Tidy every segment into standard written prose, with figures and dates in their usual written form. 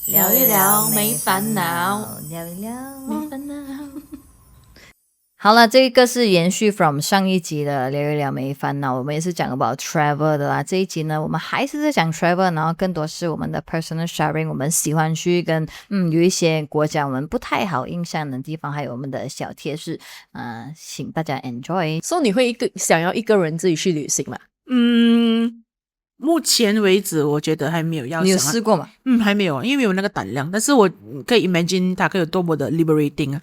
聊一聊没烦恼，聊一聊没烦恼。好了，这个是延续 from 上一集的聊一聊没烦恼，我们也是讲 about travel 的啦。这一集呢，我们还是在讲 travel， 然后更多是我们的 personal sharing， 我们喜欢去跟有一些国家我们不太好印象的地方，还有我们的小贴士，请大家 enjoy。所以你会想要一个人自己去旅行吗？目前为止我觉得还没有要想。你有试过吗？还没有，因为没有那个胆量。但是我可以 imagine 它可以有多么的 liberating 啊，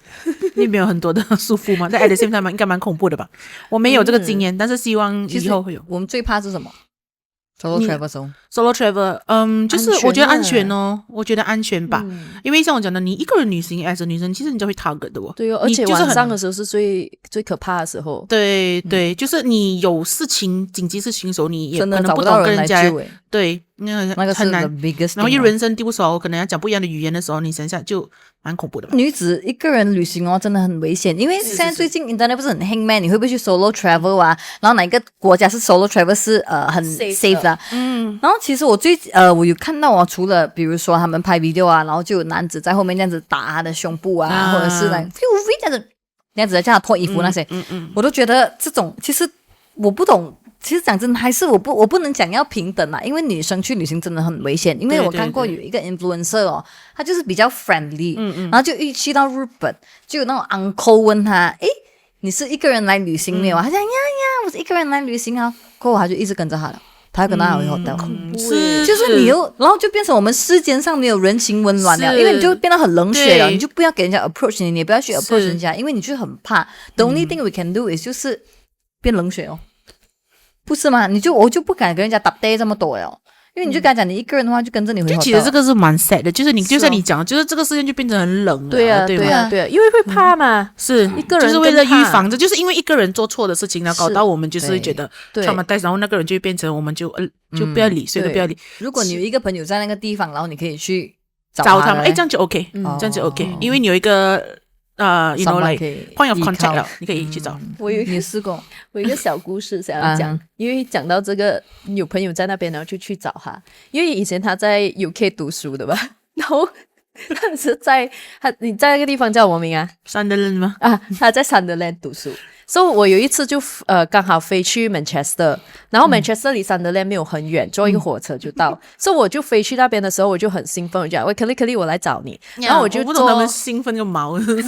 里面有很多的束缚嘛，但 at the same time 应该蛮恐怖的吧。我没有这个经验，但是希望以后会有。我们最怕是什么？Solo travel 就是我觉得安全哦，我觉得安全吧，因为像我讲的，你一个人旅行 as a 女生，其实你就会 target 的哦。对哦，而且晚上的时候是最可怕的时候。对对，就是你有事情紧急事情的时候，你也可能不懂跟人家对，那个很难。然后一人生地不熟，可能要讲不一样的语言的时候，你想想就蛮恐怖的吧。女子一个人旅行哦，真的很危险，因为现在最近 internet 不是很 hang man， 你会不会去 solo travel 啊？然后哪一个国家是 solo travel 是很 safe 的？然后其实我有看到除了比如说他们拍 video 啊，然后就有男子在后面这样子打他的胸部啊，或者是这样子叫他脱衣服那些，我都觉得这种其实我不懂。其实讲真的，还是我不能讲要平等啦，因为女生去旅行真的很危险。因为我看过有一个 influencer 哦，他就是比较 friendly，然后就一去到日本，就有那种 uncle 问他，诶，你是一个人来旅行没有？他讲呀，我是一个人来旅行啊。过后他就一直跟着他了，他跟他有的，就是你又，然后就变成我们世间上没有人情温暖了，因为你就变得很冷血了，你就不要给人家 approach 你也不要去 approach 人家，因为你就很怕。The only thing we can do is 就是变冷血哦。不是吗？我就不敢跟人家搭 day 这么多了，因为你就跟他讲，你一个人的话就跟着你回去。其实这个是蛮 sad 的，就是就像你讲，就是这个事件就变成很冷了。对啊，因为会怕嘛，是一个人就是为了预防着，就是因为一个人做错的事情，然后搞到我们就是会觉得 traumatized， 然后那个人就会变成我们就不要理，谁都不要理。如果你有一个朋友在那个地方，然后你可以去找他们，这样就 OK，这样就 OK，因为你有一个。you know like point of contact 了，你可以去找。你试过？我有一个小故事想要讲，因为讲到这个有朋友在那边，然后就去找他，因为以前他在 UK 读书的吧，然后他是你在那个地方叫什么名啊？Sunderland 吗？他在 Sunderland 读书。所以我有一次就刚好飞去 Manchester， 然后 Manchester 离 Sunderland 没有很远，坐一个火车就到。所以我就飞去那边的时候，我就很兴奋，我就讲喂，可丽，我来找你。然后我就我不懂他们兴奋个毛。不是，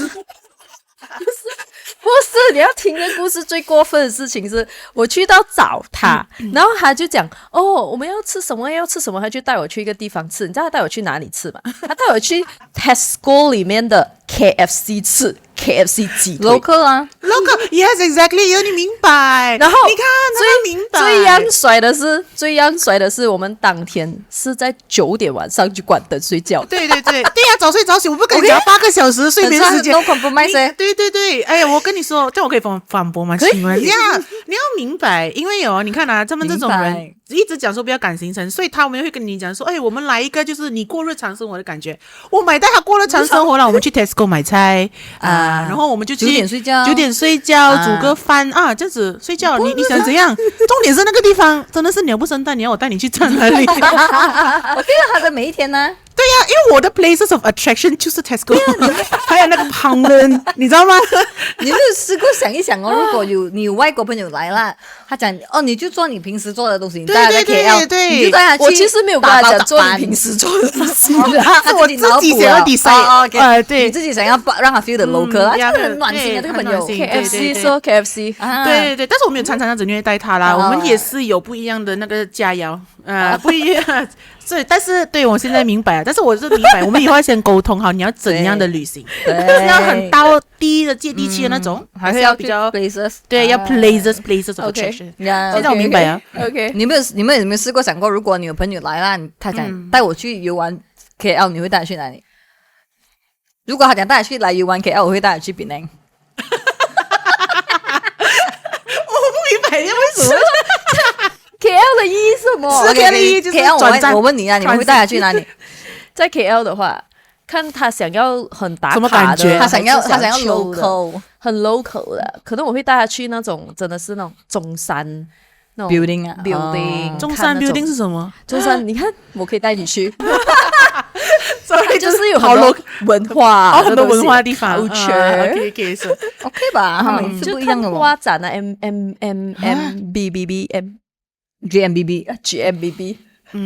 你要听的故事最过分的事情是，我去到找他，然后他就讲我们要吃什么，他就带我去一个地方吃。你知道他带我去哪里吃吗？他带我去 Tesco 里面的 KFC 吃 KFC 鸡腿 local 啊 local yes exactly 有你明白。然后你看他明白。最央甩的是我们当天是在9点晚上就关灯睡觉。对呀，早睡早起，我不跟你讲8个小时睡眠时间。No compromise。对，哎呀，我跟你说，这样我可以反驳吗？请问你要明白，因为你看啊，他们这种人一直讲说不要赶行程，所以他们会跟你讲说，我们来一个就是你过日常生活的感觉。我买带他过日常生活了，我们去 Tesco 买菜然后我们就去9点睡觉，煮个饭这样子睡觉。你想怎样？重点是那个地方真的是鸟不生蛋，你要我带你去站哪里？我听到他的每一天呢。对呀，因为我的 places of attraction 就是 Tesco， 还有那个 Poundland， 你知道吗？你有没有试过想一想如果你有外国朋友来了，他讲你就做你平时做的东西，你带他在 KL， 你就带他去。我其实没有跟他讲做你平时做的东西，是我自己想要 decide， 对，你自己想要让他 feel the local， 他真的很暖心的这个朋友。KFC 说 KFC， 对，但是我没有常常这样子虐待他啦，我们也是有不一样的那个佳肴不一样。所以，但是对我现在明白了，但是我是明白，我们以后要先沟通好，你要怎样的旅行，是要很低的接地气的那种，还是要比较 places， 对，要 places of attraction。现在我明白了。OK， 你们有没有试过想过，如果你有朋友来了，他讲带我去游玩 KL， 你会带他去哪里？如果他讲带他去来游玩 KL， 我会带他去槟榔。我不明白为什么。KL 的意义是什么？KL 的意义就是转站。我问你你们会带他去哪里？在 KL 的话，看他想要很打卡的，什么感觉？他想要 local， 很 local 的，可能我会带他去那种真的是那种中山那种 building， 中山 building 是什么？中山，你看，我可以带你去。Sorry，有很多文化，很多文化的地方 ，culture，OK， 是 OK 吧？他们是不一样的就看花展啊，GMBB。很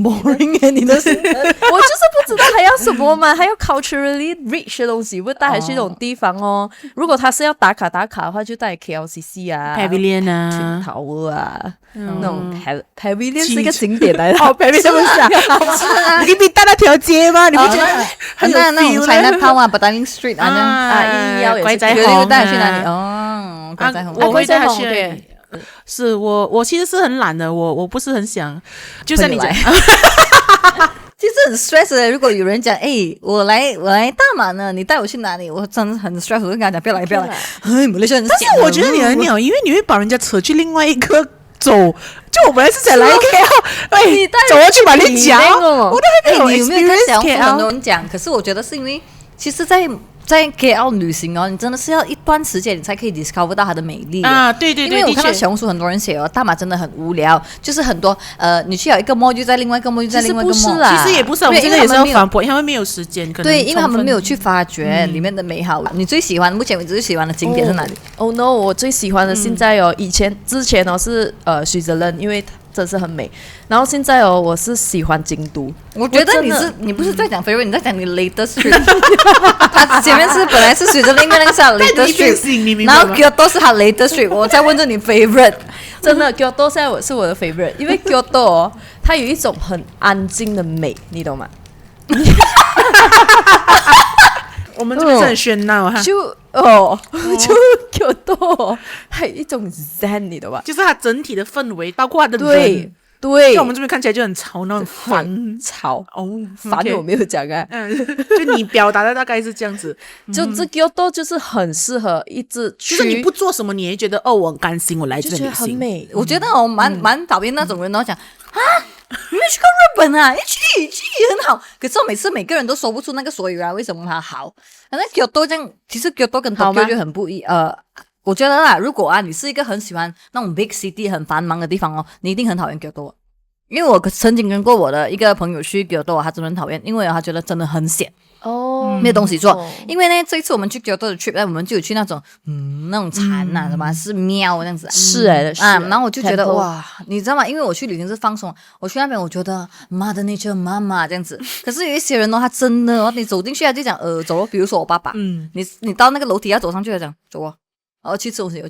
boring 哎，你的是我就是不知道还要什么嘛，还要 culturally rich 的东西，不带还去那种地方哦。如果他是要打卡的话，就带 KLCC 啊 Pavilion 啊 Twin Tower 啊，那种 Pavilion 是一个景点来的。Pavilion 是不是啊？你比大那条街吗？你不觉得很有 feel 那种 Chinatown 啊 Bataling Street 啊111拐仔红，红带去哪里？哦，拐仔红，我会带他去对。是我其实是很懒的，我不是很想，就像你讲，其实很 stress 的。如果有人讲，我来大马呢，你带我去哪里？我真的很 stress，我就跟他讲不要来。马来西亚人，但是我觉得你很鸟，因为你会把人家扯去另外一个走，就我本来是想来 KL， 走过去马六甲，我都还没有 experience 你有没有在想 KL？ 很多人讲，可是我觉得是因为其实在 KL 旅行哦，你真的是要一段时间你才可以 discover 到它的美丽啊！对，因为我看到小红书很多人写哦，大马真的很无聊，就是很多你去了一个 mall 就在另外一个 mall 就在另外一个 mall， 其实也不是，我们这个也是要反驳，因为他们没有时间，可能对，因为他们没有去发掘里面的美好。你最喜欢，目前为止最喜欢的景点是哪里？Oh no， 我最喜欢的现在之前是Switzerland，因为真是很美。然后现在我是喜欢京都。我觉得你不是在讲 favorite， 你在讲你 latest trip。他前面本来是随着另外那个是他 latest trip， 然后 Kyoto 是他 latest trip， 我在问着你 favorite。真的 Kyoto 现在是我的 favorite， 因为 Kyoto 它有一种很安静的美，你懂吗？我们这边是很喧闹哈，就 Kyoto 它有一种 zen， 你懂吧？就是它整体的氛围，包括它的人。对，像我们这边看起来就很吵，那种烦吵烦我没有讲啊，就你表达的大概是这样子，就这 Kyoto 就是很适合一直去，就是你不做什么，你也觉得我很甘心，我来这里旅行，很美。我觉得我蛮讨厌那种人，然后讲你没有去过日本啊？一去也很好，可是每个人都说不出那个所以然，为什么它好？那 Kyoto 这样，其实 Kyoto 跟 Tokyo 就很不一我觉得啦，如果你是一个很喜欢那种 big city 很繁忙的地方哦，你一定很讨厌 Kyoto， 因为我曾经跟过我的一个朋友去 Kyoto， 他真的很讨厌，因为他觉得真的很闲没有东西做。因为呢，这一次我们去 Kyoto 的 trip， 我们就有去那种那种禅啊，什么是庙这样子，是的然后我就觉得哇，你知道吗？因为我去旅行是放松，我去那边我觉得 Mother Nature 妈妈这样子，可是有一些人他真的你走进去就讲走，比如说我爸爸，你到那个楼梯要走上去了讲走去吃东西我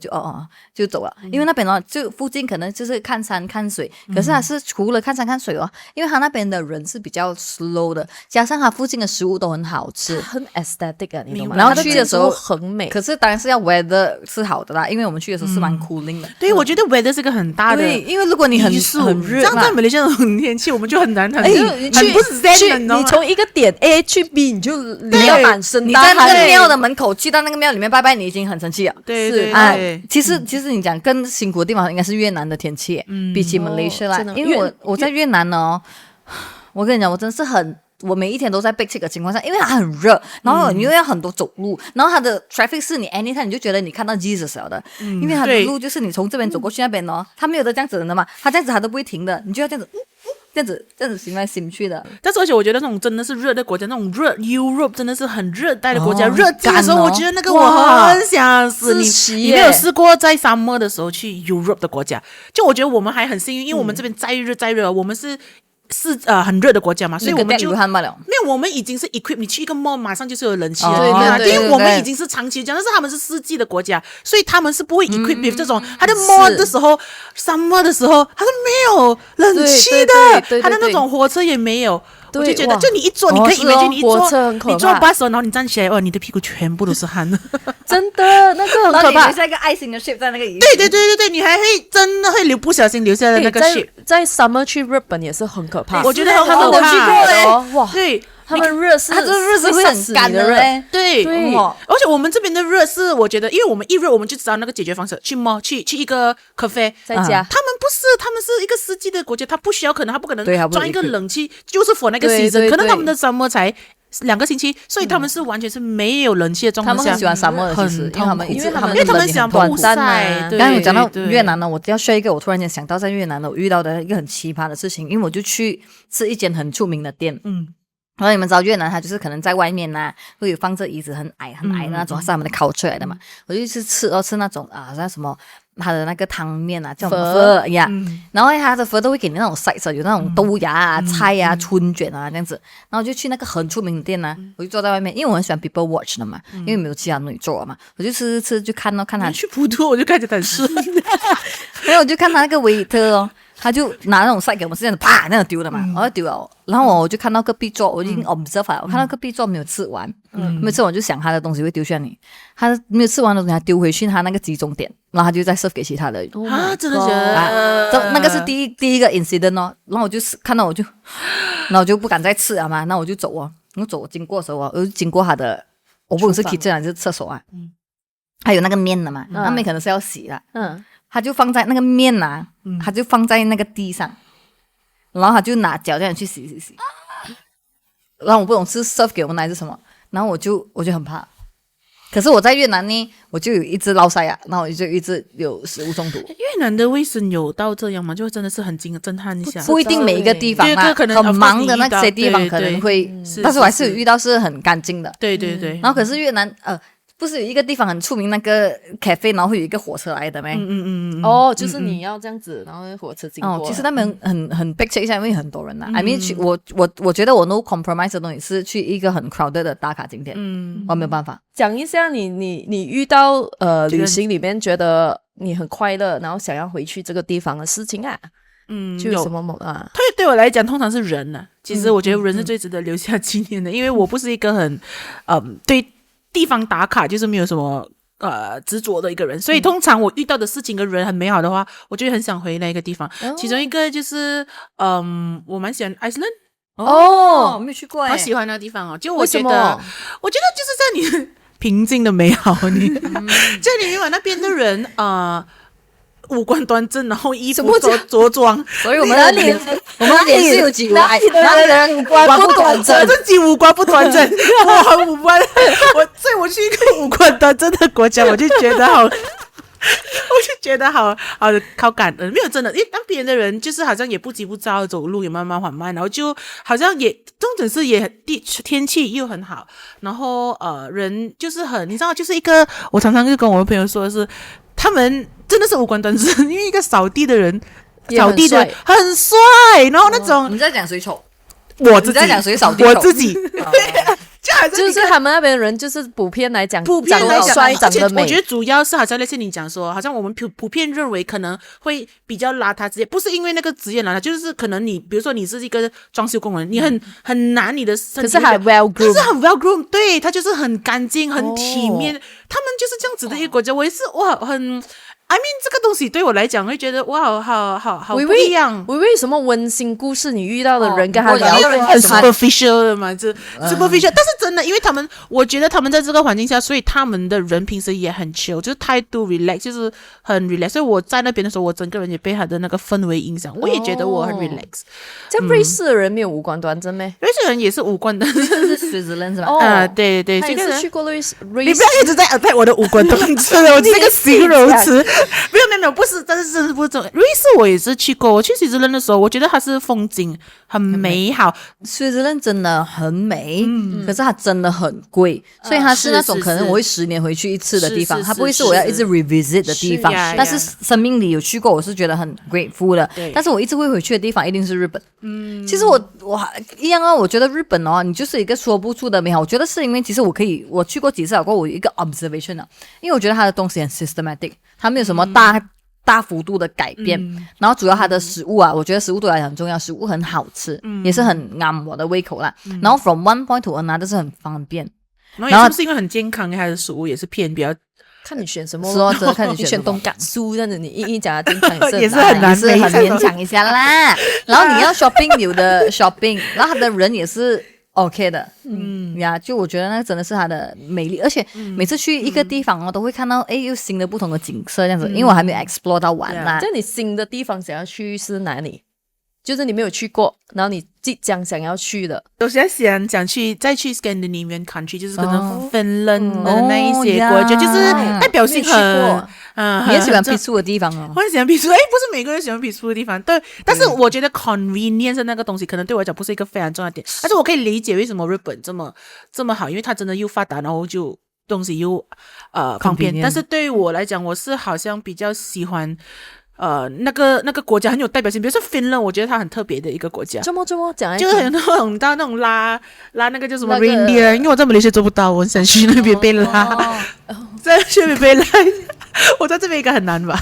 就走了，因为那边就附近可能就是看山看水，可是它是除了看山看水因为它那边的人是比较 slow 的，加上它附近的食物都很好吃，很 aesthetic 啊，你懂吗？然后去的时候很美，可是当然是要 weather 是好的啦，因为我们去的时候是蛮 cooling 的。对，我觉得 weather 是个很大的，对，因为如果你很热，这样在马来西亚这种天气，我们就很难很不 zen， 你从一个点 A 去 B， 你要满身大汗，你在那个庙的门口去到那个庙里面拜拜，你已经很生气了。对。其实你讲更辛苦的地方应该是越南的天气，比起 Malaysia 啦，因为我在越南呢，我跟你讲，我真的是我每一天都在被这个情况下，因为它很热，然后你又要很多走路，然后它的 traffic 是你 anytime 你就觉得你看到 Jesus 了的，因为它的路就是你从这边走过去那边它没有的这样子的嘛，它这样子它都不会停的，你就要这样子。这样子行来行去的，但是而且我觉得那种真的是热的国家，那种热 Europe 真的是很热带的国家，热季的时候我觉得那个我很想死。你没有试过在 summer 的时候去 Europe 的国家？就我觉得我们还很幸运，因为我们这边再热，我们是很热的国家嘛，所以我们就没有，我们已经是 equip， 你去一个 mall 马上就是有冷气了，因为我们已经是长期讲，但是他们是四季的国家，所以他们是不会 equip 这种，他的 mall 的时候 summer 的时候他是没有冷气的，他的那种火车也没有。我就觉得，就你一坐，你可以以为你坐 bus， 然后你站起来，你的屁股全部都是汗，真的那个很可怕。然后你像一个爱心的 shape 在那个椅子。对，你还会真的会不小心留下的那个 shape。在 summer 去日本也是很可怕，我觉得他们都去过嘞，哇，对。他们热是会很干的嘞，对，而且我们这边的热是我觉得，因为我们一热我们就知道那个解决方式，去一个 cafe 在家。他们不是，他们是一个四季的国家，他不需要，他不可能装一个冷气，就是 for 那个 season， 可能他们的 summer 才2个星期，所以他们是完全是没有冷气的状况下。他们很喜欢 summer 的，其实因为他们想暴晒。刚才我讲到越南呢，我要说一个，我突然间想到在越南呢，我遇到的一个很奇葩的事情，因为我就去吃一间很出名的店，然后你们知道越南它就是可能在外面呐、会有放着椅子很矮的那种，是他们的culture来的嘛。我就去吃那种好像什么它的那个汤面啊，叫粉呀，然后它的粉都会给你那种 sides， 有那种豆芽啊、菜啊、春卷啊这样子。然后就去那个很出名的店啊，我就坐在外面，因为我很喜欢 people watch 的嘛，因为没有其他女做嘛，我就吃就看他去普陀我就开始很顺，然后我就看他那个waiter哦。他就拿那种菜给我们，是这样子啪那样丢的嘛，我就丢了。然后我就看到隔壁桌，我已经 observe 了，我看到隔壁桌没有吃完，没有吃完就想他的东西会丢下你，他没有吃完的东西他丢回去他那个集中点，然后他就再 serve 给其他的。真的假的？那个是第一个 incident 哦。然后我就看到然后我就不敢再吃了嘛，那我就走哦。我经过的时候我就经过他的，我不懂是 kitchen 还是厕所啊，还有那个面的嘛，那面可能是要洗的，他就放在那个面啊，他就放在那个地上，然后他就拿脚这样去洗，然后我不懂是 serve 给我们还是什么，然后我就很怕。可是我在越南呢，我就有一直落腮啊，然后我就一直有食物中毒。越南的卫生有到这样吗？就真的是很震撼一下。不一定每一个地方啊，可能很忙的那些地方可能会，但是我还是有遇到是很干净的。对。然后可是越南不是有一个地方很出名那个 cafe， 然后会有一一火车来的没？就是你要这样子，然后火车经过。其实他们很逼迫一下，因为很多人呐。I mean， 我觉得我 no compromise 的东西是去一个很 crowded 的打卡景点，我没有办法。讲一下你遇到旅行里面觉得你很快乐，然后想要回去这个地方的事情啊。就有什么啊？对我来讲，通常是人啊。其实我觉得人是最值得留下纪念的，因为我不是一个很对地方打卡就是没有什么执着的一个人，所以通常我遇到的事情跟人很美好的话，我就很想回那个地方。其中一个就是我蛮喜欢 Iceland。没有去过好喜欢那个地方哦。就我觉得就是在你平静的美好，你在你明白那边的人五官端正，然后衣服着装，所以我们的脸是有几哪里的人五官不端正？我自己五官不端正，我很五官，所以我去一个五官端正的国家，我就觉得好感恩。没有真的，因为当别人的人就是好像也不急不躁，走路也慢慢缓慢，然后就好像重点是天气又很好，然后人就是你知道，就是一个我常常就跟我的朋友说的是，他们真的是五官端正，因为一个扫地的人很帅，然后那种你在讲谁丑？我自己你在讲谁扫地丑？我自己。就是他们那边的人，就是普遍来讲，长得帅，长得美。我觉得主要是好像类似你讲说，好像我们普遍认为可能会比较邋遢职业，不是因为那个职业邋遢，就是可能你比如说你是一个装修工人，你很难你的身体，可是很 well groom， 就是很 well groom， 对，他就是很干净、很体面，他们就是这样子的一个国家。我也是很。I mean， 这个东西对我来讲会觉得哇，好不一样。为什么温馨故事你遇到的人跟他聊很 superficial 的嘛，就 superficial。但是真的，因为我觉得他们在这个环境下，所以他们的人平时也很 chill， 就是态度 relax， 就是很 relax。所以我在那边的时候，我整个人也被他的那个氛围影响，我也觉得我很 relax。这样瑞士的人没有五官端正咩？瑞士人也是五官端正，是 Switzerland 是吧？对，他也是去过瑞士。你不要一直在 attack 我的五官端正了，我这个形容词。没有，不是，但是真的不是这种。瑞士我也是去过，我去瑞士人的时候，我觉得它是风景很美好。瑞士人真的很美，可是它真的很贵，所以它是那种可能我会10年回去一次的地方，它不会是我要一直 revisit 的地方。但是生命里有去过，我是觉得很 grateful 的。但是我一直会回去的地方一定是日本。其实我一样我觉得日本你就是一个说不出的美好。我觉得是因为其实我去过几次，我有一个 observation 因为我觉得它的东西很 systematic， 它没有什么大幅度的改变，然后主要它的食物我觉得食物对我来讲很重要，食物很好吃，也是很啱我的胃口啦。然后 from one point to another 是很方便，然后也是不是因为很健康，它的食物也是偏比较。看你选什么，看你选东港酥这样子，你一讲健康也是很难，是很勉强一下啦。然后你要 shopping 有的 shopping， 然后他的人也是 OK 的，就我觉得那真的是它的美丽，而且每次去一个地方都会看到又新的不同的景色这样子，因为我还没有 explore 到完啦。这你新的地方想要去是哪里？就是你没有去过，然后你即将想要去的。我现在想去再去 Scandinavian country， 就是可能芬兰的那一些国家，就是代表性很你也喜欢 peaceful 的地方哦。我很喜欢 peaceful， 不是每个人喜欢 peaceful 的地方，对。但是我觉得 convenience 那个东西，可能对我来讲不是一个非常重要的点。但是我可以理解为什么日本这么好，因为它真的又发达，然后就东西又方便。但是对于我来讲，我是好像比较喜欢。那个国家很有代表性，比如说芬兰，我觉得它很特别的一个国家。怎么讲？就是很那种拉那个叫什么 reindeer， 因为我在马来西亚做不到，我很想去那边被拉，在那边被拉。我在这边应该很难吧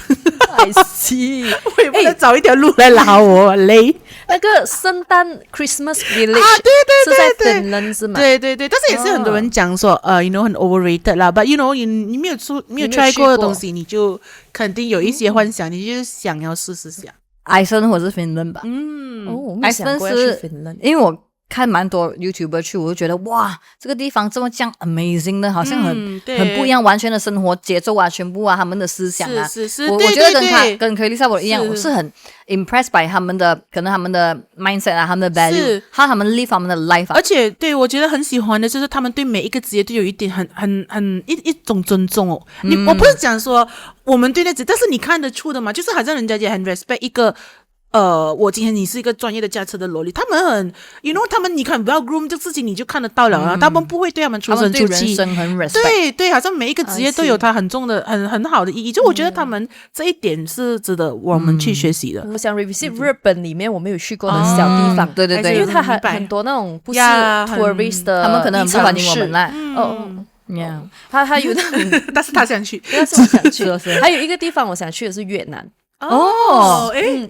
？I see， 我也不能找一条路来拉我，累。那个圣诞 Christmas Village 对，是在芬兰是吗？对，但是也是很多人讲说you know 很 overrated 啦 but you know 你没有 try 过的东西，你就肯定有一些幻想，你就是想要试试下。艾森或者是芬兰吧。艾森是芬兰，因为我看蛮多 YouTuber 去，我就觉得哇，这个地方这么这样 amazing 的，好像很不一样，完全的生活节奏啊，全部啊，他们的思想啊，我觉得跟Kelisa 我一样，我是很 impressed by 他们的可能他们的 mindset 啊，他们的 value， 还有他们 live 他们的 life 啊。而且对我觉得很喜欢的就是他们对每一个职业都有一点一种尊重哦。我不是讲说我们对那职，但是你看得出的嘛，就是好像人家也很 respect 一个。我今天你是一个专业的驾车的萝莉，他们很 ，you know， 他们你看 well groom 这事情你就看得到了啊，他们不会对他们出声出气，他们对人生很 respect， 对，好像每一个职业都有它很重的很好的意义，就我觉得他们这一点是值得我们去学习的。我想 revisit 日本里面我没有去过的小地方，对，因为它很多那种不是 tourist 的，他们可能很不欢迎我们啦。他有那种，但是他想去，但是我想去，还有一个地方我想去的是越南。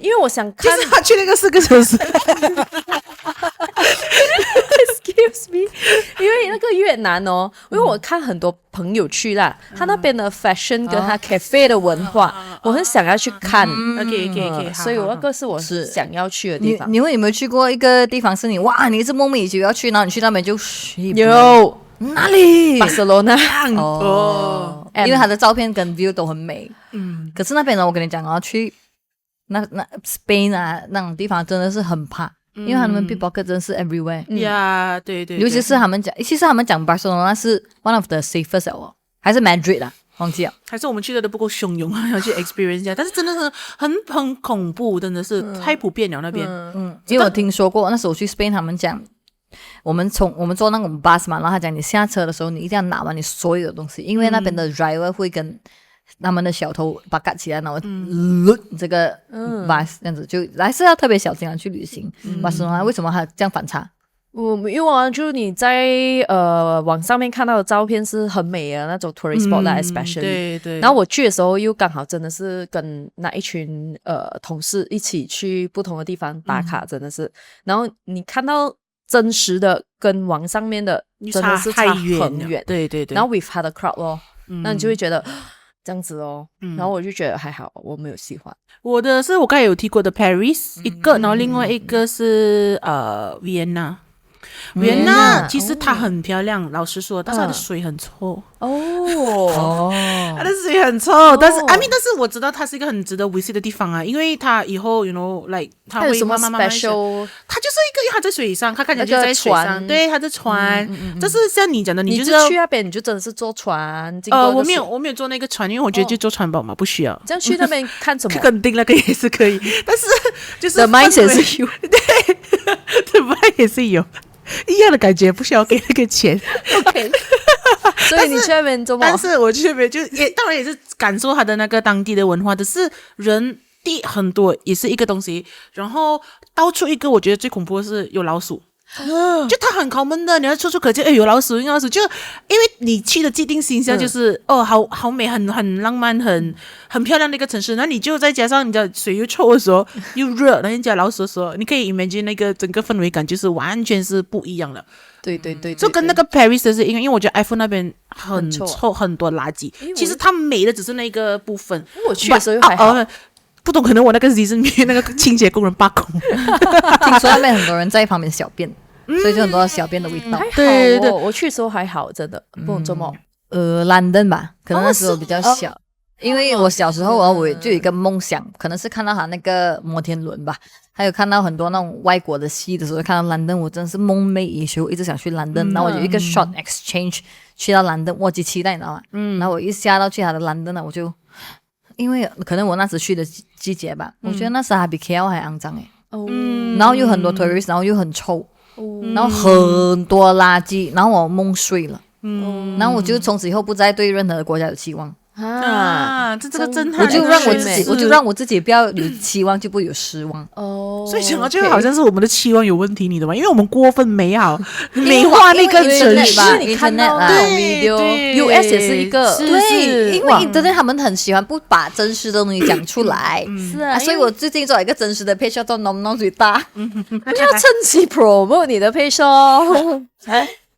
因为我想看，就是他去那个4个小时。Excuse me， 因为那个越南因为我看很多朋友去啦，他那边的 fashion 跟他 cafe 的文化，我很想要去看。OK， 所以那个是我想要去的地方。你有没有去过一个地方是你哇，你一直梦寐以求要去，然后你去那边就有哪里？巴塞罗那。因为他的照片跟 view 都很美。可是那边呢，我跟你讲去那 Spain 啊那种地方真的是很怕，因为他们 pickpocket 真的是 everywhere。对，尤其是他们讲，其实他们讲 Barcelona 是 one of the safest 还是 Madrid 啦，忘记了。还是我们去的都不够汹涌，要去 experience 一下。但是真的是很恐怖，真的是太普遍了那边。因为我听说过，那时候去 Spain 他们讲。我们坐那种 bus 嘛，然后他讲你下车的时候，你一定要拿完你所有的东西，因为那边的 driver 会跟他们的小偷把赶起来，然后这个 bus 这样子，就还是要特别小心去旅行。巴塞罗那为什么还这样反差？因为就是你在网上面看到的照片是很美的那种 tourist spot 啦 especially。对。然后我去的时候又刚好真的是跟那一群同事一起去不同的地方打卡，真的是。然后你看到真实的跟网上面的真的是差很远，对。然后 with 他的 crowd 那你就会觉得这样子然后我就觉得还好，我没有喜欢。我的是我刚才有提过的 Paris 一个，然后另外一个是Vienna。其实它很漂亮，老实说，但是它的水很臭。它的水很臭，但是但是我知道它是一个很值得 visit 的地方啊，因为它以后 you know like 它会慢慢 special， 它就是一个它在水上，它看起来就在水上，对，它在船。这是像你讲的，你就是去那边你就真的是坐船。我没有坐那个船，因为我觉得就坐船吧嘛，不需要。这样去那边看什么？肯定那个也是可以，但是就是 The mind 也是有，对 The mind 也是有。一样的感觉，不需要给那个钱。OK， 所以你去那边做吗？但是我去那边就当然也是感受他的那个当地的文化，只是人地很多，也是一个东西。然后到处一个，我觉得最恐怖的是有老鼠。就它很common的，你要处处可见，有老鼠，有老鼠，就因为你去的既定形象就是好美，很浪漫，很漂亮的一个城市，那你就再加上你的水又臭的时候，又热，然后人家老鼠的时候，你可以 imagine 那个整个氛围感就是完全是不一样的。对，就跟那个 Paris 的是因为我觉得 iPhone 那边很臭，很多垃圾，其实它美的只是那个部分。我去的时候还好。不懂，可能我那个 season 里面那个清洁工人罢工。听说那边很多人在旁边小便，所以就很多小便的味道。对，我去的时候还好，真的不懂怎么。London 吧，可能那时候比较小。因为我小时候我就有一个梦想，可能是看到他那个摩天轮吧，还有看到很多那种外国的戏的时候，看到 London， 我真的是梦寐以求，一直想去 London。然后我有一个 short exchange 去到 London， 我极期待，你知道吗？然后我一下到去他的 London 呢，我就因为可能我那时去的季节吧，我觉得那时还比 KL 还肮脏然后又很多 tourist， 然后又很臭，然后很多垃圾，然后我梦碎了。然后我就从此以后不再对任何国家有期望。这个震撼，我就让我自己不要有期望，就不会有失望。所以讲到最后好像是我们的期望有问题，你懂吗？因为我们过分美好美化那个城市，你看到那种 video，US 也是一个，对，因为 internet 他们很喜欢不把真实的东西讲出来，是啊，所以我最近做一个真实的 page 叫nom nom 最大，不要趁机 promote 你的 page 哦。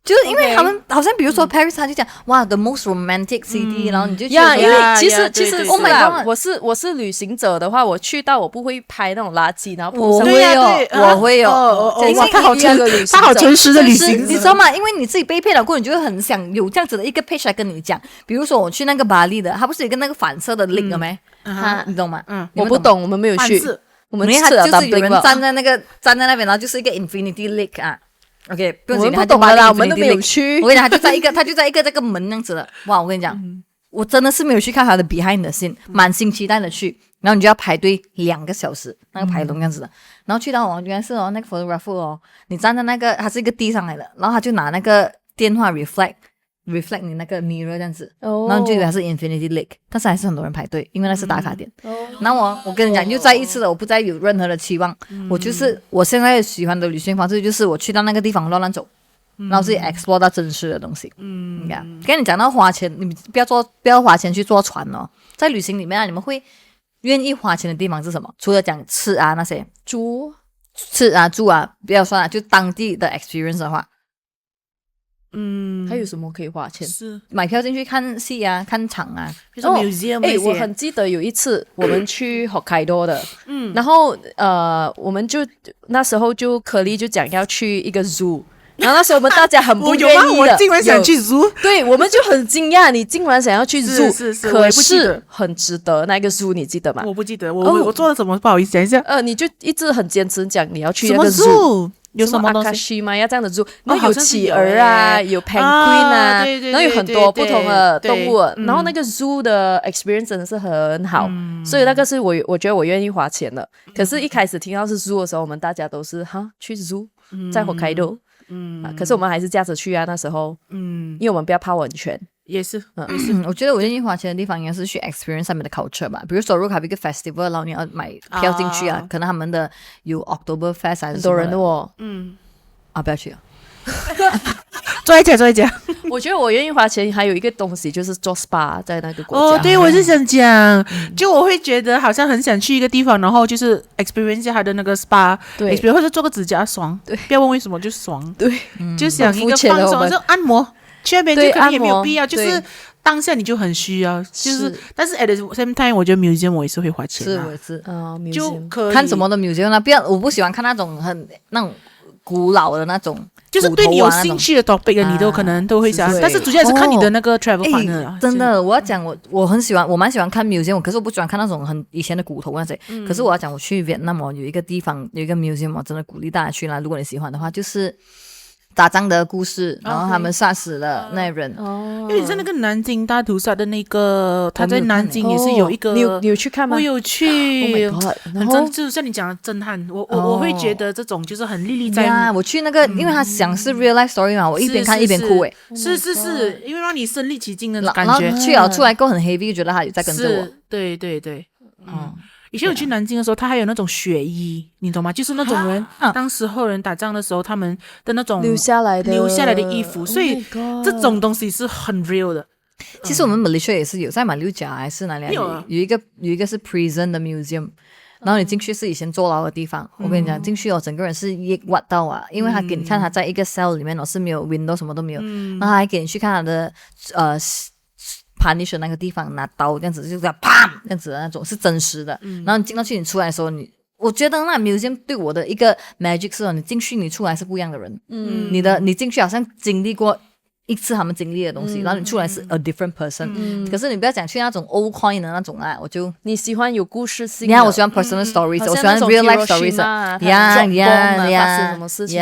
就是因为他们好像比如说 Paris 他就讲哇 the most romantic city，然后你就觉得因为其实Oh my god， 我是旅行者的话，我去到我不会拍那种垃圾，然后我会有，哇，他好诚实的旅行者，你知道吗？因为你自己被骗了过后，你就会很想有这样子的一个 page 来跟你讲。比如说我去那个巴黎的，他不是有一个那个反射的 link 了没？你懂吗？我不懂，我们没有去，我们就是有人站在那边，然后就是一个 infinity link 啊。OK， 不用紧，我们不懂了啦，我们都没有去。我跟你讲，他就在一个这个门那样子的。哇，我跟你讲，我真的是没有去看他的 behind the scene， 满心期待的去，然后你就要排队2个小时，那个排龙这样子的。然后去到原来是那个 photographer 你站在那个，它是一个地上来的，然后他就拿那个电话 reflect 你那个 mirror 这样子，然后你就以为它是 Infinity Lake， 但是还是很多人排队，因为那是打卡点。然后我跟你讲，又再一次的，我不再有任何的期望，我现在喜欢的旅行方式就是我去到那个地方乱乱走，然后自己 explore 到真实的东西。跟你讲到花钱，你不要花钱去坐船哦，在旅行里面你们会愿意花钱的地方是什么？除了讲吃啊那些，吃啊住啊不要算了，就当地的 experience 的话。还有什么可以花钱？是买票进去看戏啊，看场啊，比如说 museum 我很记得有一次我们去 Hokkaido 的，然后我们就那时候就可丽就讲要去一个 zoo， 然后那时候我们大家很不愿意的，我竟然想去 zoo， 对，我们就很惊讶，你竟然想要去 zoo， 可是很值得那个 zoo， 你记得吗？我不记得，我做了什么？不好意思，讲一下。你就一直很坚持讲你要去那个 zoo。有什么东西？阿卡西吗？要这样的 zoo， 然后有企鹅啊，有 penguin 啊，然后有很多不同的动物，然后那个 zoo 的 experience 真的是很好，所以那个是我觉得我愿意花钱的。可是一开始听到是 zoo 的时候，我们大家都是去 zoo， 在Hokkaido，可是我们还是驾着去啊，那时候，因为我们不要泡温泉。也是，我觉得我愿意花钱的地方应该是去 experience 上面的 culture 吧。比如说，如果还有一个 festival， 然后你要买票进去啊，可能他们的有 October Fest 还是什么的，很多人的哦。不要去啊。坐一家。我觉得我愿意花钱，还有一个东西就是做 spa， 在那个国家。对，我是想讲，就我会觉得好像很想去一个地方，然后就是 experience 一下他的那个 spa， 对，或者做个指甲爽，对，不要问为什么就爽，对，就想一个放松，就按摩。去那边就可能也没有必要，就是当下你就很需要，就是但是 at the same time， 我觉得 museum 我也是会花钱的，是就可以看什么的 museum 呢？我不喜欢看那种那种古老的那种，就是对你有兴趣的 topic， 你都可能都会想，但是主要也是看你的那个 travel partner。真的，我要讲我很喜欢，我蛮喜欢看 museum， 可是我不喜欢看那种很以前的骨头那些。可是我要讲，我去越南有一个地方有一个 museum， 我真的鼓励大家去啦。如果你喜欢的话，就是打仗的故事，然后他们杀死了那人。因为你在那个南京大屠杀的那个，他在南京也是有一个，你有去看吗？我有去。Oh my god！ 很真，就是像你讲的震撼。我会觉得这种就是很历历在目。我去那个，因为他讲是 real life story 嘛，我一边看一边哭。是，因为让你身临其境的感觉。然后去了出来够很 heavy， 觉得他有在跟着我。对。以前我去南京的时候，他还有那种血衣，你懂吗？就是那种人，当时候人打仗的时候，他们的那种留下来的衣服，所以这种东西是很 real 的。其实我们 Malaysia 也是有，在马六甲还是哪里有一个是 prison 的 museum， 然后你进去是以前坐牢的地方。我跟你讲，进去整个人是抑郁到啊，因为他给你看他在一个 cell 里面是没有 window， 什么都没有，然后他还给你去看他的punish 那个地方拿刀这样子，就这样啪这样子的那种是真实的。然后你进到去，你出来的时候，我觉得那 museum 对我的一个 magic 是你进去你出来是不一样的人。你进去好像经历过一次他们经历的东西，然后你出来是 a different person。可是你不要讲去那种 old coin 的那种啊，我就你喜欢有故事性的，你看我喜欢 personal stories，我喜欢 real life stories 呀发生什么事情，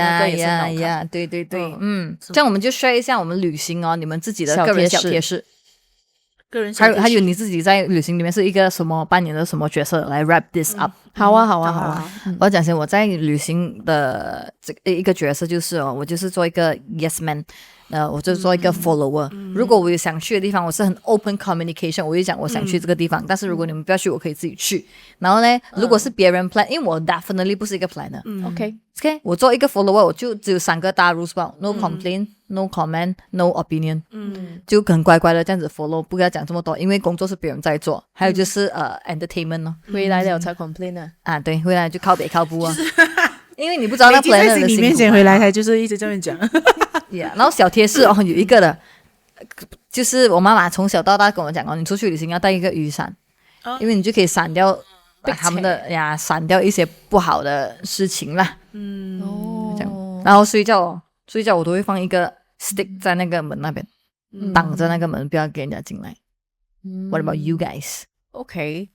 对，这样我们就 share 一下我们旅行哦，你们自己的个人小贴士。还有你自己在旅行里面是一个什么扮演的什么角色来 wrap this up。好啊。我要讲先，我在旅行的这一个角色就是我就是做一个 yes man。我就做一个 follower。如果我有想去的地方，我是很 open communication， 我就讲我想去这个地方，但是如果你们不要去，我可以自己去。然后呢，如果是别人 plan， 因为我 definitely 不是一个 planner。OK， 我做一个 follower， 我就只有3个大 rules 吧 ：no complaint、no comment、no opinion。就很乖乖的这样子 follow， 不要讲这么多，因为工作是别人在做。还有就是entertainment 哦，回来了才 complain 啊，对，回来就靠北靠步啊。因为你不知道那 planner 的辛苦。你面前回来，他就是一直这样讲。然后小贴士有一个的，就是我妈妈从小到大跟我讲你出去旅行要带一个雨伞，因为你就可以闪掉他们的闪掉一些不好的事情啦。这样。然后睡觉我都会放一个 stick 在那个门那边，挡着那个门，不要给人家进来。What about you guys? OK，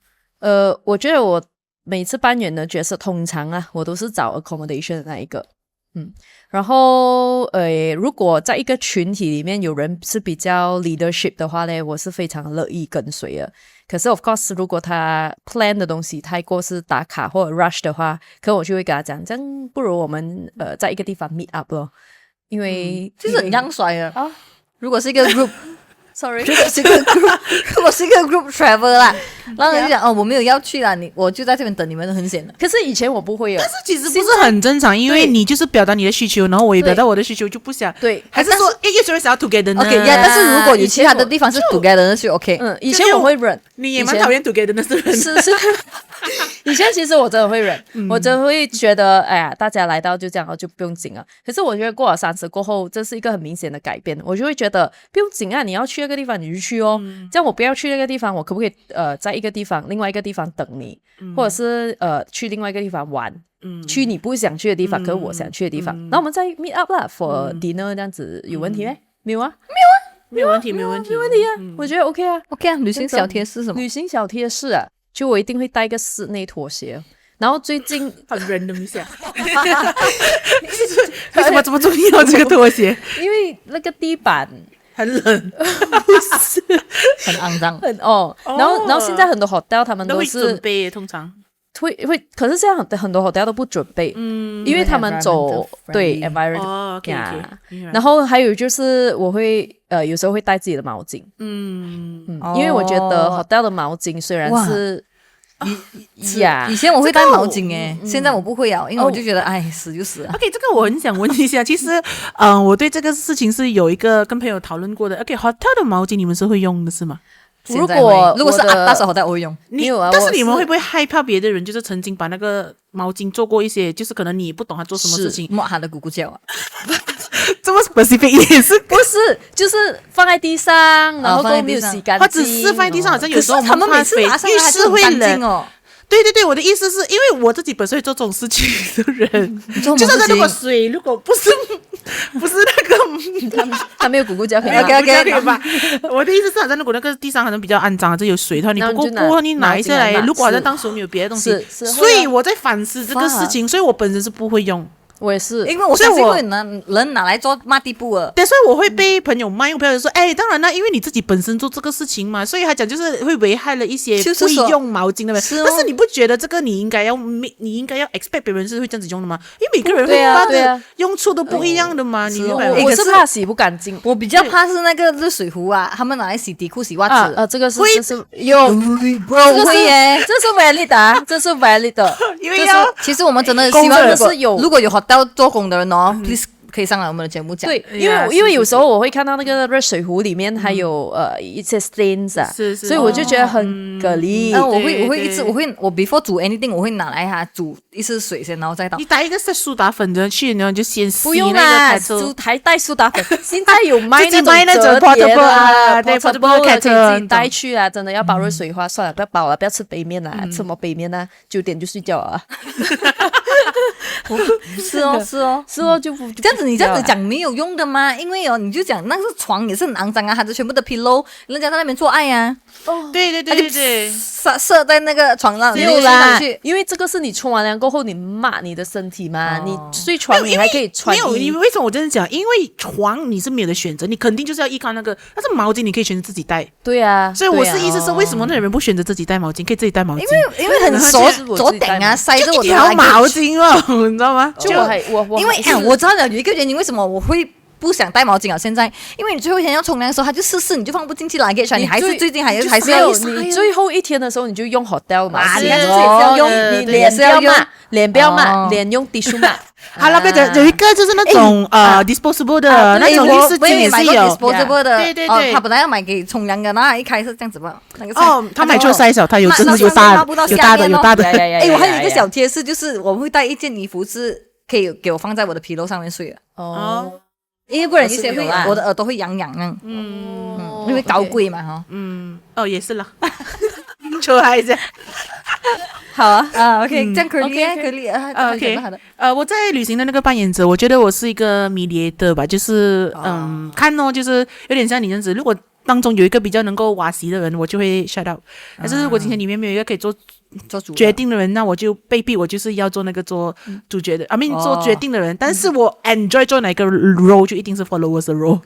我觉得我每次扮演的角色，通常我都是找 accommodation 的那一个。然后如果在一个群体里面有人是比较 leadership 的话呢，我是非常乐意跟随的。可是 of course 如果他 plan 的东西太过是打卡或者 rush 的话，可能我就会跟他讲，这样不如我们在一个地方 meet up 咯，因为就是很样衰的啊。如果是一个 group sorry， 如果是一个 group travel 啦，然后你就讲我没有要去啦，我就在这边等你们，都很险的。可是以前我不会但是其实不是很正常，因为你就是表达你的需求，然后我也表达我的需求，就不想对，还是说有些人想要 together 呢 ？OK， 但是如果有其他的地方是 together 的就 OK。以前我会忍，你也蛮讨厌 together 的是人，是。以前其实我真的会忍，我真的会觉得，哎呀，大家来到就这样，就不用紧了。可是我觉得过了30过后，这是一个很明显的改变，我就会觉得不用紧啊，你要去那个地方你就去哦。这样我不要去那个地方，我可不可以在一个地方另外一个地方等你，或者是去另外一个地方玩，去你不想去的地方，可是我想去的地方，那我们再 meet up 啦 for dinner， 这样子有问题没？没有啊，没有问题啊，我觉得 OK 啊。旅行小贴士什么？旅行小贴士就我一定会带一个室内拖鞋。然后最近很 random 一下，为什么这么重要这个拖鞋？因为那个地板很冷，不是很肮脏，然后现在很多 hotel 他们都是会准备，通常会，可是现在很多 hotel 都不准备，因为他们走对 environment， 然后还有就是我会有时候会带自己的毛巾，因为我觉得 hotel 的毛巾虽然是。以前我会带毛巾现在我不会因为我就觉得死就死了。OK， 这个我很想问一下，其实我对这个事情是有一个跟朋友讨论过的。OK，hotel 的毛巾你们是会用的是吗？如果是大手 hotel 我会用，但是你们会不会害怕别的人就是曾经把那个毛巾做过一些，就是可能你也不懂他做什么事情，摸他的咕咕叫这么 specific 也是不是就是放在地上，然后都没有洗干净，或者是放在地上，好像有时候我们每次拿上来浴室会冷对，我的意思是因为我自己本身会做这种事情的人，就是如果水如果不是那个他没有咕咕叫可以吧？我的意思是好像如果那个地上好像比较肮脏，这有水的话，你不过你拿下来，如果好像当时没有别的东西，所以我在反思这个事情，所以我本身是不会用。我也是，因为我相信会人拿来做抹地布的，对，所以我会被朋友骂，朋友说，当然啦，因为你自己本身做这个事情嘛，所以他讲就是会危害了一些不会用毛巾的人。但是你不觉得这个你应该要 expect 别人是会这样子用的吗？因为每个人会发的用处都不一样的嘛。你我是怕洗不干净，我比较怕是那个热水壶他们拿来洗底裤、洗袜子。这个是有，这是 valid 这是 valid 的，因为其实我们真的希望如果有到做工的人please 可以上来我们的节目讲。对，因为有时候我会看到那个热水壶里面还有一些 stains 所以我就觉得很隔离。我会我 before 煮 anything 我会拿来煮一次水先，然后再倒。你带一个苏打粉的去，然后就先洗不用啦，还带苏打粉，现在有卖那种折叠的对 portable 可以自己带去真的要包热水花算了，不要包了，不要吃杯面吃什么杯面9点就睡觉了。是哦，就不这样子。子你这样子讲没有用的吗？因为你就讲那个床也是很肮脏啊，它的全部的 pillow， 人家在那边做爱啊。对，射在那个床上，没有啦，因为这个是你冲完凉过后你抹你的身体嘛，你睡床你还可以穿衣。没有，你为什么我真的讲？因为床你是没有的选择，你肯定就是要依靠那个，但是毛巾你可以选择自己带。对啊，所以我是意思是，为什么那人不选择自己带毛巾，可以自己带毛巾？因为很左顶啊，塞着我的条毛巾哦，你知道吗？就我因为我知道了有一个原因，为什么我会不想带毛巾啊？现在，因为你最后一天要冲凉的时候，它就湿，你就放不进去luggage，你还是最近还是要你最后一天的时候你就用 hotel 嘛，你看这也是要用，你脸是要用，脸不要抹，脸用 tissue 抹。好了，有一个就是那种disposable 的那种浴室巾也是有 disposable 的，对，他本来要买给冲凉的，然后一开是这样子吧，那个他买错 size， 他有真的有大的。我还有一个小贴士，就是我会带一件衣服是可以给我放在我的皮肉上面睡的。因为不然有些会我的耳朵会痒痒啊，因为高贵嘛哈，也是啦，求还一下。好啊，OK， 这样可以好的。我在旅行的那个扮演者，我觉得我是一个mediator吧，就是看就是有点像你这样子，如果当中有一个比较能够瓦西的人，我就会 shut up。但是如果今天里面没有一个可以做决定的人，那我就被逼，我就是要做那个做主角的做决定的人。但是我 enjoy 做哪个 role 就一定是 followers 的 role。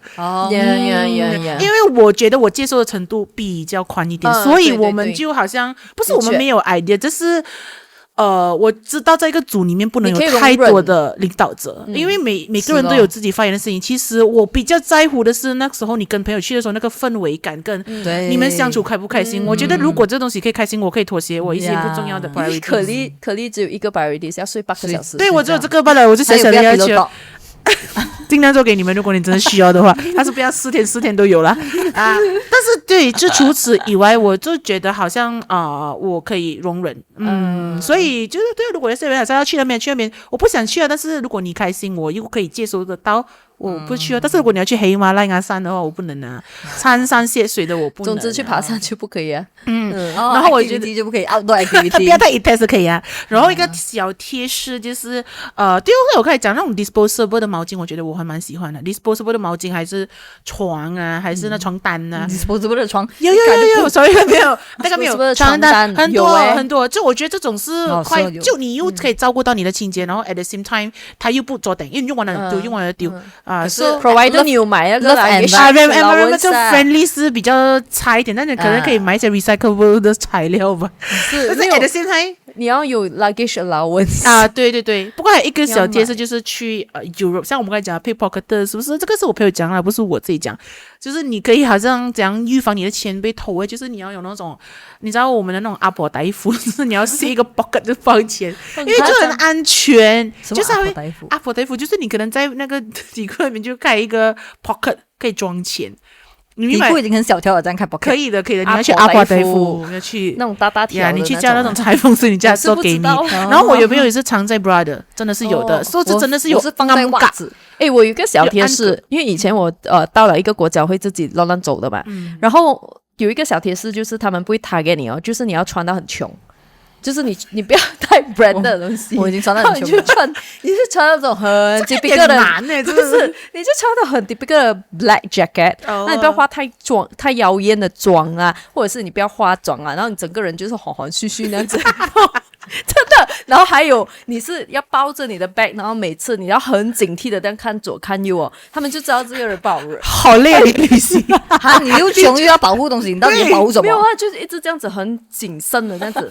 因为我觉得我接受的程度比较宽一点，所以我们就好像不是我们没有 idea， 这是。我知道在一个组里面不能有太多的领导者，因为每个人都有自己发言的事情。其实我比较在乎的是那时候你跟朋友去的时候那个氛围感，跟你们相处开不开心。我觉得如果这东西可以开心，我可以妥协我一些不重要的 priority。可丽只有一个 priority， 要睡8个小时。对，我只有这个罢了，我就小小的要求。尽量做给你们，如果你真的需要的话，但是不要4天都有了但是对，就除此以外，我就觉得好像我可以容忍，所以就是对，如果是还是要去那边，我不想去啊，但是如果你开心，我又可以接受得到。我不去但是如果你要去黑马赖牙山的话，我不能啊，参山涉水的我不能。总之去爬山就不可以啊。然后我觉得就不可以 outdoor activity， 不要太 intense 可以啊。然后一个小贴士就是，第二个我开始讲那种 disposable 的毛巾，我觉得我还蛮喜欢的。disposable 的毛巾还是床啊，还是那床单啊。disposable 的床有，sorry 没有，那个没有床单很多，就我觉得这种是快，就你又可以照顾到你的清洁，然后 at the same time 它又不做等，因为你用完了丢，用完了丢。是 provider 你有买那个就 friendly 是比较差一点，但是可能可以买一些 recyclable 的材料吧。是，但是 at the same time 你要有 luggage allowance 对。不过还有一个小贴士就是去Europe， 像我们刚才讲 pickpocket 是不是？这个是我朋友讲的，不是我自己讲。就是你可以好像怎样预防你的钱被偷，就是你要有那种，你知道我们的那种阿婆代付，就是你要塞一个 pocket 就放钱，因为就很安全。就是阿婆代付就是你可能在那个底裤里面就开一个 pocket 可以装钱。底裤已经很小条了，这样开 pocket 可以的。你要去阿婆代付，要去那种大条的你去叫那种裁缝师，你叫他做给你。然后我有朋友也是藏在 bra 的，真的是有的，说这真的是有。我是放在袜子。我有一个小贴士，因为以前我到了一个国家会自己乱走的嘛，然后有一个小贴士就是他们不会 target 你就是你要穿到很穷。就是你不要太 brand 的东西，我已经穿到很穷了。你是穿那种很 typical 的，不是，你就穿到很 typical 的 black jacket，那你不要化太妖艳的妆啊，或者是你不要化妆啊，然后你整个人就是缓缓续续那样子。真的，然后还有你是要抱着你的 bag， 然后每次你要很警惕的这样看左看右他们就知道这个人不好人。好累的旅行你又穷又要保护东西，你到底要保护什么？没有就是一直这样子很谨慎的这样子。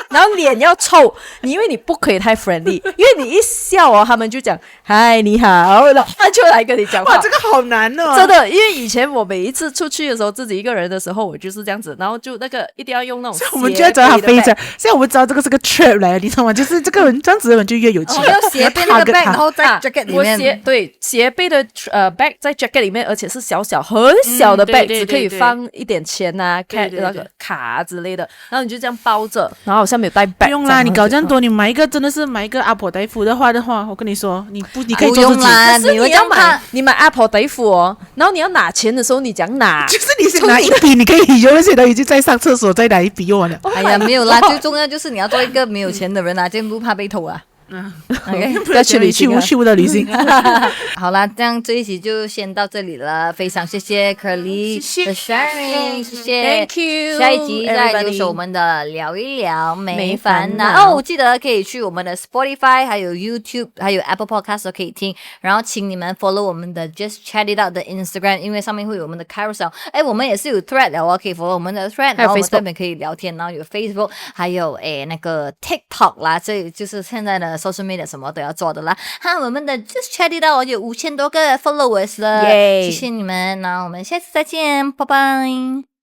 然后脸要臭，因为你不可以太 friendly， 因为你一笑他们就讲嗨你好，然后他就来跟你讲话。哇，这个好难真的，因为以前我每一次出去的时候，自己一个人的时候，我就是这样子，然后就那个一定要用那种。我们就要找他飞着，现在我们知道这个是个 trap 来的，你知道吗？就是这个人这样子的人就越有钱。要斜背那个 bag， 然后在 jacket 里面。斜背的bag 在 jacket 里面，而且是很小的 bag，只可以放一点钱那个卡之类的，然后你就这样包着，然后好像没有带 bag。不用啦，你搞这样多，你买一个真的是买一个阿婆代付的话，我跟你说，你可以做自己。可是你买阿婆代付然后你要拿钱的时候，你讲拿，就是你先拿一笔，你可以用，现在已经在上厕所再拿一笔用完了。没有啦，最重要就是你要做一个没有钱的人这样不怕被偷啊。OK， 不要去旅行啊去的旅行。好啦，这样这一集就先到这里了，非常谢谢 Curly 谢谢的 sharing， 谢谢 Thank you，下一集再 everybody 留守我们的聊一聊没没烦恼烦恼哦，记得可以去我们的 Spotify 还有 YouTube 还有 Apple Podcast 都可以听，然后请你们 follow 我们的 Just Chat It Out 的 Instagram， 因为上面会有我们的 Carousel， 我们也是有 Thread 了哦，可以 follow 我们的 Thread， 然后我们 Facebook 这边可以聊天，然后有 Facebook， 还有那个 TikTok 啦，这就是现在的 social media 什么都要做的啦。哈，我们的 Just Chat It Out 有5000多个 followers 了，耶谢谢你们，那我们下次再见，拜拜。